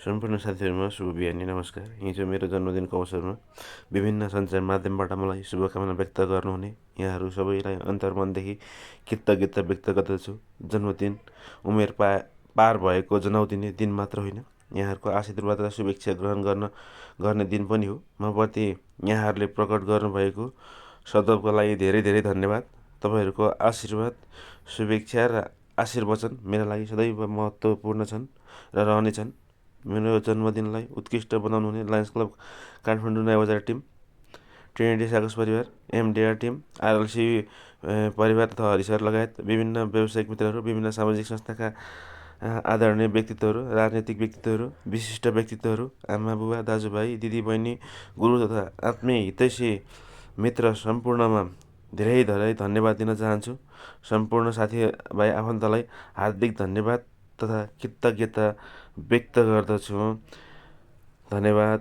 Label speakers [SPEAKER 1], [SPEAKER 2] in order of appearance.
[SPEAKER 1] सम्पूर्ण साथीहरूमा शुभ बिहानी नमस्कार। हिजो मेरो जन्मदिनको अवसरमा विभिन्न सञ्चार माध्यमबाट मलाई शुभकामना व्यक्त गर्नुहुने यहाँहरू सबैलाई अन्तर्मनदेखि कृतज्ञता व्यक्त गर्दछु। जन्मदिन उमेर पार भएको जनाउँदिने दिन मात्र होइन, यहाँहरूको आशीर्वाद र शुभेच्छा ग्रहण गर्ने दिन पनि हो। म प्रति यहाँहरूले प्रकट गर्नुभएको सद्भावको लागि धेरै धेरै धन्यवाद। तपाईँहरूको आशीर्वाद, शुभेच्छा र आशीर्वचन मेरा लागि सदैव महत्त्वपूर्ण छन् र रहनेछन्। मेरो जन्मदिनलाई उत्कृष्ट बनाउनु हुने लायन्स क्लब काठमाडौँ नयाँ बजार टिम, ट्रिनिटी सागस परिवार, एमडिआर टिम, आरएलसी परिवार तथा हरिसर लगायत विभिन्न व्यावसायिक मित्रहरू, विभिन्न सामाजिक संस्थाका आदरणीय व्यक्तित्वहरू, राजनैतिक व्यक्तित्वहरू, विशिष्ट व्यक्तित्वहरू, आमा बुबा, दाजुभाइ, दिदी बहिनी, गुरु तथा आत्मीय हितैषी मित्र सम्पूर्णमा धेरै धेरै धन्यवाद दिन चाहन्छु। सम्पूर्ण साथीभाइ आफन्तलाई हार्दिक धन्यवाद तथा कृतज्ञता व्यक्त गर्दछु। धन्यवाद।